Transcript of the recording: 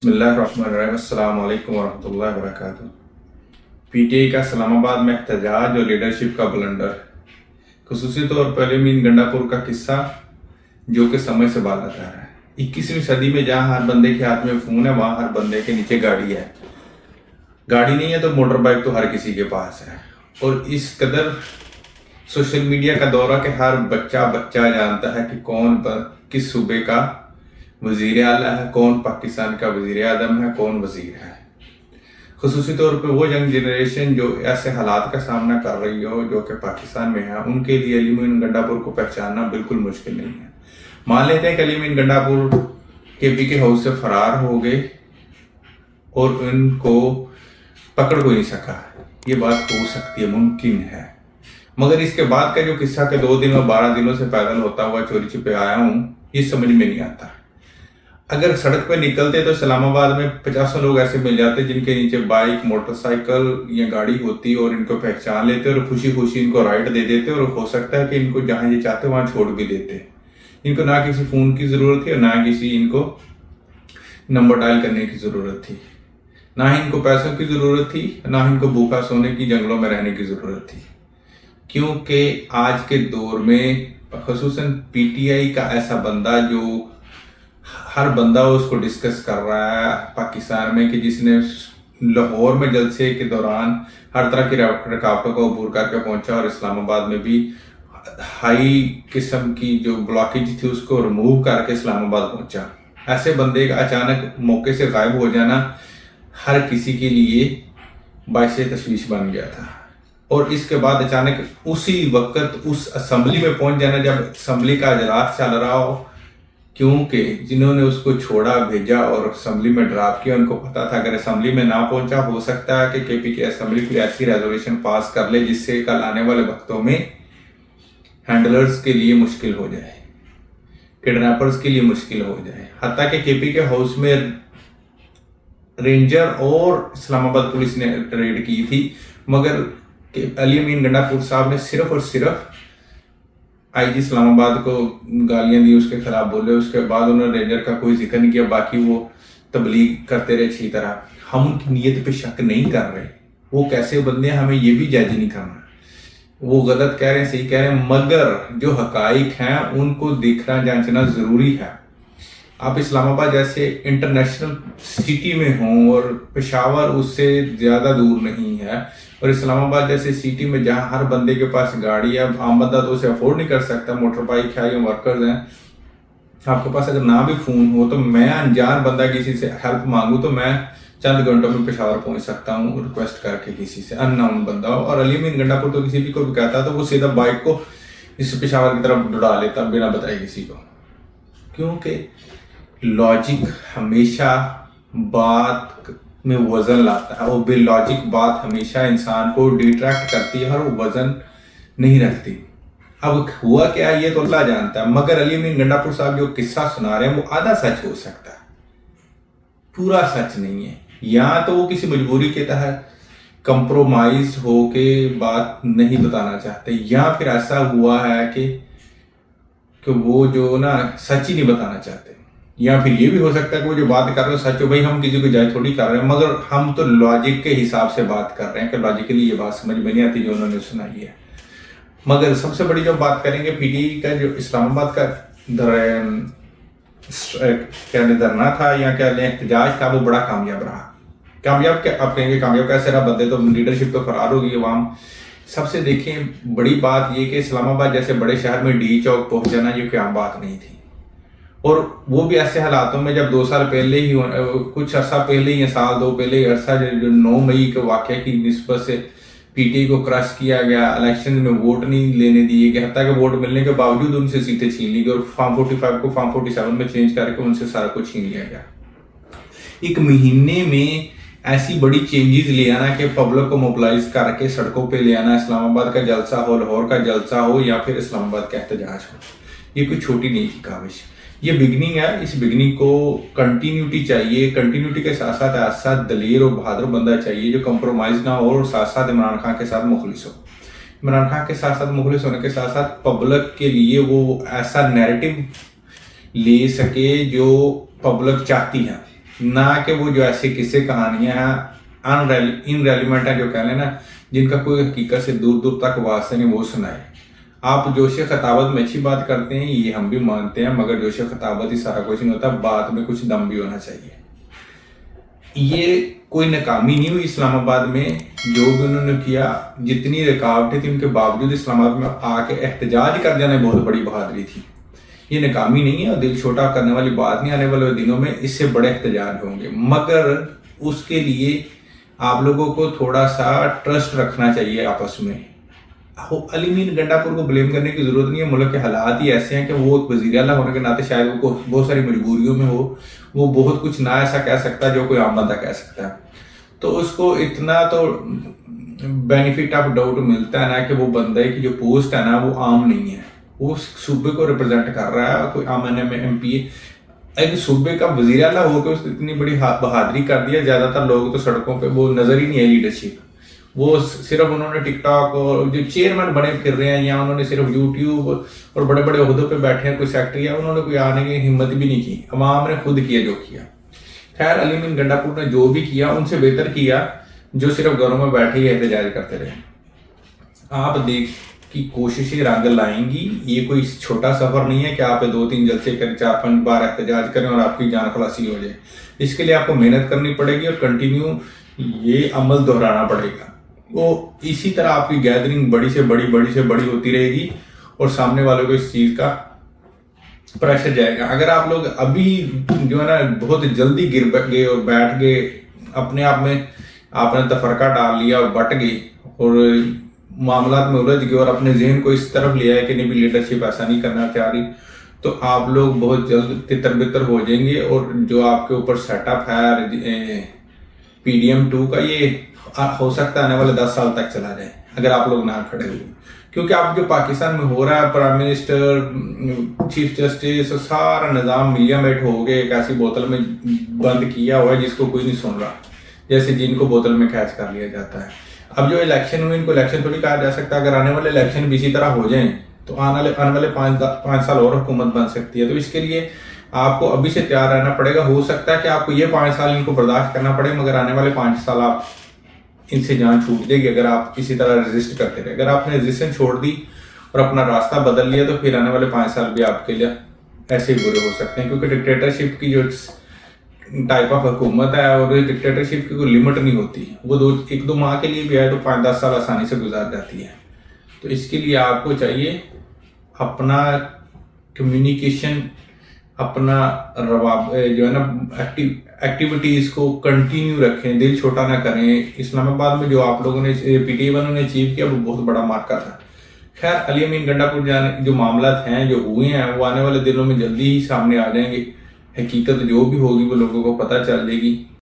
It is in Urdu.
بسم اللہ الرحمن الرحیم السلام علیکم ورحمۃ اللہ وبرکاتہ۔ پی ٹی آئی کا اسلام آباد میں احتجاج اور لیڈرشپ کا بلنڈر، خصوصی طور پر علیم گنڈا پور کا قصہ جو کہ سمے سے بعد آتا رہا ہے۔ 21ویں صدی میں جہاں ہر بندے کے ہاتھ میں فون ہے، وہاں ہر بندے کے نیچے گاڑی ہے۔ گاڑی نہیں ہے تو موٹر بائک تو ہر کسی کے پاس ہے، اور اس قدر سوشل میڈیا کا دور ہے کہ ہر بچہ جانتا ہے کہ کون کس صوبے کا وزیر اعلیٰ ہے، کون پاکستان کا وزیر اعظم ہے، کون وزیر ہے۔ خصوصی طور پہ وہ ینگ جنریشن جو ایسے حالات کا سامنا کر رہی ہو جو کہ پاکستان میں ہے، ان کے لیے علیم گنڈا پور کو پہچاننا بالکل مشکل نہیں ہے۔ مان لیتے ہیں کہ علیم گنڈا پور کے پی کے ہاؤس سے فرار ہو گئے اور ان کو پکڑ کوئی نہیں سکا، یہ بات ہو سکتی ہے، ممکن ہے، مگر اس کے بعد کا جو قصہ کہ 2 دن اور 12 دنوں سے پیدل ہوتا ہوا چوری چھپے آیا ہوں، یہ سمجھ میں نہیں آتا۔ اگر سڑک پہ نکلتے تو اسلام آباد میں 50 لوگ ایسے مل جاتے جن کے نیچے بائک، موٹر سائیکل یا گاڑی ہوتی، اور ان کو پہچان لیتے اور خوشی خوشی ان کو رائٹ دے دیتے، اور ہو سکتا ہے کہ ان کو جہاں یہ چاہتے وہاں چھوڑ بھی دیتے۔ ان کو نہ کسی فون کی ضرورت تھی اور نہ کسی ان کو نمبر ڈائل کرنے کی ضرورت تھی، نہ ہی ان کو پیسوں کی ضرورت تھی، نہ ان کو بھوکا سونے کی جنگلوں میں رہنے کی ضرورت تھی، کیونکہ آج کے دور میں خصوصاً پی ٹی آئی کا ایسا بندہ جو ہر بندہ اس کو ڈسکس کر رہا ہے پاکستان میں، کہ جس نے لاہور میں جلسے کے دوران ہر طرح کی رکاوٹوں کو عبور کر کے پہنچا، اور اسلام آباد میں بھی ہائی قسم کی جو بلاکیج تھی اس کو ریموو کر کے اسلام آباد پہنچا۔ ایسے بندے کا اچانک موقع سے غائب ہو جانا ہر کسی کے لیے باعث تشویش بن گیا تھا، اور اس کے بعد اچانک اسی وقت اس اسمبلی میں پہنچ جانا جب اسمبلی کا اجلاس چل رہا ہو، کیونکہ جنہوں نے اس کو چھوڑا بھیجا اور اسمبلی میں ڈراپ کیا، ان کو پتا تھا اگر اسمبلی میں نہ پہنچا ہو سکتا ہے کہ کے پی کے اسمبلی کوئی ایسی ریزولوشن پاس کر لے جس سے کل آنے والے وقتوں میں ہینڈلرز کے لیے مشکل ہو جائے، کڈنیپرز کے لیے مشکل ہو جائے۔ حتیٰ کہ کے پی کے ہاؤس میں رینجر اور اسلام آباد پولیس نے ریڈ کی تھی، مگر علیم گنڈا پور صاحب نے صرف اور صرف آئی جی اسلام آباد کو گالیاں دی، اس کے خلاف بولے، اس کے بعد انہوں نے رینجر کا کوئی ذکر نہیں کیا، باقی وہ تبلیغ کرتے رہے اچھی طرح۔ ہم ان کی نیت پہ شک نہیں کر رہے، وہ کیسے بندے ہیں ہمیں یہ بھی جج نہیں کرنا، وہ غلط کہہ رہے ہیں صحیح کہہ رہے ہیں، مگر جو حقائق ہیں ان کو دیکھنا جانچنا ضروری ہے۔ آپ اسلام آباد جیسے انٹرنیشنل سٹی میں ہوں، اور پشاور اس سے زیادہ دور نہیں ہے، اور اسلام آباد جیسے سٹی میں جہاں ہر بندے کے پاس گاڑی ہے، عام بندہ تو اسے افورڈ نہیں کر سکتا، موٹر بائک ہے یا ورکرز ہیں، آپ کے پاس اگر نہ بھی فون ہو تو میں انجان بندہ کسی سے ہیلپ مانگوں تو میں چند گھنٹوں میں پشاور پہنچ سکتا ہوں ریکویسٹ کر کے کسی سے، ان نون بندہ ہو۔ اور علیم گنڈا پور تو کسی بھی کو بھی کہتا تو وہ سیدھا بائک کو اس پشاور کی طرف دوڑا لیتا بنا بتائے کسی کو، کیونکہ لاجک ہمیشہ بات میں وزن لاتا ہے، اور بے لاجک بات ہمیشہ انسان کو ڈیٹریکٹ کرتی ہے اور وہ وزن نہیں رکھتی۔ اب ہوا کیا یہ تو اللہ جانتا ہے، مگر علیم گنڈا پور صاحب جو قصہ سنا رہے ہیں وہ آدھا سچ ہو سکتا ہے، پورا سچ نہیں ہے، یا تو وہ کسی مجبوری کے تحت کمپرومائز ہو کے بات نہیں بتانا چاہتے، یا پھر ایسا ہوا ہے کہ وہ جو نا سچ ہی نہیں بتانا چاہتے، یا پھر یہ بھی ہو سکتا ہے کہ وہ جو بات کر رہے ہیں سچ ہو، بھائی ہم کسی کو جائے تھوڑی کر رہے ہیں، مگر ہم تو لاجک کے حساب سے بات کر رہے ہیں کہ لاجکلی یہ بات سمجھ میں نہیں آتی جو انہوں نے سنائی ہے۔ مگر سب سے بڑی جو بات کریں گے پی ٹی آئی کا جو اسلام آباد کا دھرنا تھا یا کیا احتجاج تھا، وہ بڑا کامیاب رہا۔ کامیاب کیا آپ کہیں گے، کامیاب کیسے رہا؟ بندے تو لیڈرشپ تو فرار ہوگی عوام سب سے۔ دیکھیں بڑی بات یہ کہ اسلام آباد جیسے بڑے شہر میں ڈی چوک پہنچ جانا یہ کوئی عام بات نہیں تھی، اور وہ بھی ایسے حالاتوں میں جب 2 سال پہلے ہی کچھ عرصہ پہلے ہی سال 2 پہلے عرصہ جو 9 مئی کے واقعے کی نسبت سے پی ٹی آئی کو کرش کیا گیا، الیکشن میں ووٹ نہیں لینے دیے گئے، حتیٰ کہ ووٹ ملنے کے باوجود ان سے سیٹیں چھین لی گئی، اور فارم 45 کو فارم 47 میں چینج کر کے ان سے سارا کچھ چھین لیا گیا۔ ایک مہینے میں ایسی بڑی چینجز لے آنا کہ پبلک کو موبلائز کر کے سڑکوں پہ لے آنا، اسلام آباد کا جلسہ ہو، لاہور کا جلسہ ہو، یا پھر اسلام آباد کا احتجاج ہو، یہ کوئی چھوٹی نہیں تھی کاوش، یہ بگننگ ہے۔ اس بگننگ کو کنٹینیوٹی چاہیے، کنٹینیوٹی کے ساتھ ساتھ ایسا دلیر اور بہادر بندہ چاہیے جو کمپرومائز نہ ہو، اور ساتھ ساتھ عمران خان کے ساتھ مخلص ہو۔ عمران خان کے ساتھ ساتھ مخلص ہونے کے ساتھ ساتھ پبلک کے لیے وہ ایسا نیریٹو لے سکے جو پبلک چاہتی ہے، نہ کہ وہ جو ایسے قصے کہانیاں ہیں انریلیونٹ ہیں جو کہہ لیں نا جن کا کوئی حقیقت سے دور دور تک واسطہ نہیں وہ سنائے. آپ جوش خطابت میں اچھی بات کرتے ہیں یہ ہم بھی مانتے ہیں مگر جوش خطابت ہی سارا کچھ نہیں ہوتا, بات میں کچھ دم بھی ہونا چاہیے. یہ کوئی ناکامی نہیں ہوئی اسلام آباد میں, جو بھی انہوں نے کیا جتنی رکاوٹیں تھیں ان کے باوجود اسلام آباد میں آ کے احتجاج کر جانا بہت بڑی بہادری تھی. یہ ناکامی نہیں ہے اور دل چھوٹا کرنے والی بات نہیں, آنے والے دنوں میں اس سے بڑے احتجاج ہوں گے مگر اس کے لیے آپ لوگوں کو تھوڑا سا ٹرسٹ رکھنا چاہیے آپس میں. علی مین گنڈا پور کو بلیم کرنے کی ضرورت نہیں ہے, ملک کے حالات ہی ایسے ہیں کہ وہ وزیر اعلیٰ ہونے کے ناطے شاید وہ بہت ساری مجبوریوں میں ہو, وہ بہت کچھ نہ ایسا کہہ سکتا جو کوئی عام بندہ کہہ سکتا ہے. تو اس کو اتنا تو بینیفٹ آف ڈاؤٹ ملتا ہے نا کہ وہ بندے کی جو پوسٹ ہے نا وہ عام نہیں ہے, وہ صوبے کو ریپرزینٹ کر رہا ہے, کوئی عام ایم پی ایک صوبے کا وزیر اعلیٰ ہو کے اس نے اتنی بڑی بہادری کر دیا. زیادہ تر لوگ تو سڑکوں پہ وہ نظر ہی نہیں ہے لیڈرشپ, وہ صرف انہوں نے ٹک ٹاک اور جو چیئرمین بنے پھر رہے ہیں یا انہوں نے صرف یوٹیوب اور بڑے بڑے عہدوں پہ بیٹھے ہیں کوئی سیکٹری ہے, انہوں نے کوئی آنے کی ہمت بھی نہیں کی, عوام نے خود کیا جو کیا. خیر علی مین گنڈا پور نے جو بھی کیا ان سے بہتر کیا جو صرف گھروں میں بیٹھے ہی احتجاج کرتے رہے. آپ دیکھ کی کوششیں رنگ لائیں گی, یہ کوئی چھوٹا سفر نہیں ہے کہ آپ 2-3 جلسے کریں 4-5 بار احتجاج کریں اور آپ کی جان خلاصی ہو جائے. اس کے لیے آپ کو محنت کرنی پڑے گی اور کنٹینیو یہ عمل دہرانا پڑے گا. وہ اسی طرح آپ کی گیدرنگ بڑی سے بڑی ہوتی رہے گی اور سامنے والوں کو اس چیز کا پریشر جائے گا. اگر آپ لوگ ابھی جو ہے نا بہت جلدی گر گئے اور بیٹھ گئے اپنے آپ میں, آپ نے تفرقہ ڈال لیا اور بٹ گئے اور معاملات میں الجھ گئے اور اپنے ذہن کو اس طرف لیا ہے کہ نہیں بھی لیڈرشپ ایسا نہیں کرنا چاہ رہی, تو آپ لوگ بہت جلد تتر بتر ہو جائیں گے. اور جو آپ کے اوپر سیٹ اپ ہے PDM-2 کا, یہ ہو سکتا ہے آنے والے 10 سال تک چلا جائے اگر آپ لوگ نہ کھڑے ہوئے. کیونکہ آپ جو پاکستان میں ہو رہا ہے, پرائم منسٹر, چیف جسٹس, سارا نظام ملیا میٹ ہو گئے ایک ایسی بوتل میں بند کیا ہوا ہے جس کو کوئی نہیں سن رہا, جیسے جن کو بوتل میں کیچ کر لیا جاتا ہے. اب جو الیکشن ہوئے ان کو الیکشن تو نہیں کہا جا سکتا, اگر آنے والے الیکشن بھی اسی طرح ہو جائیں تو آنے والے 5 سال اور حکومت بن سکتی ہے. تو اس کے لیے آپ کو ابھی سے تیار رہنا پڑے گا. ہو سکتا ہے کہ آپ کو یہ 5 سال ان کو برداشت کرنا پڑے مگر آنے والے 5 سال آپ ان سے جان چھوٹ جائے گی اگر آپ اسی طرح ریزسٹ کرتے رہے. اگر آپ نے ریزسٹنس چھوڑ دی اور اپنا راستہ بدل لیا تو پھر آنے والے 5 سال بھی آپ کے لیے ایسے ہی برے ہو سکتے ہیں. کیونکہ ڈکٹیٹرشپ کی جو ٹائپ آف حکومت ہے اور ڈکٹیٹرشپ کی کوئی لمٹ نہیں ہوتی, وہ 1-2 ماہ کے لیے بھی ہے تو 5-10 سال آسانی سے گزار جاتی ہے. تو اس کے لیے آپ کو چاہیے اپنا کمیونیکیشن, اپنا جو ہے نا ایکٹیویٹیز کو کنٹینیو رکھیں, دل چھوٹا نہ کریں. اسلام آباد میں جو آپ لوگوں نے PTI-1 نے اچیو کیا وہ بہت بڑا مارکا تھا. خیر علی امین گنڈا پور جو معاملات ہیں جو ہوئے ہیں وہ آنے والے دنوں میں جلدی ہی سامنے آ جائیں گے. حقیقت جو بھی ہوگی وہ لوگوں کو پتہ چل جائے گی.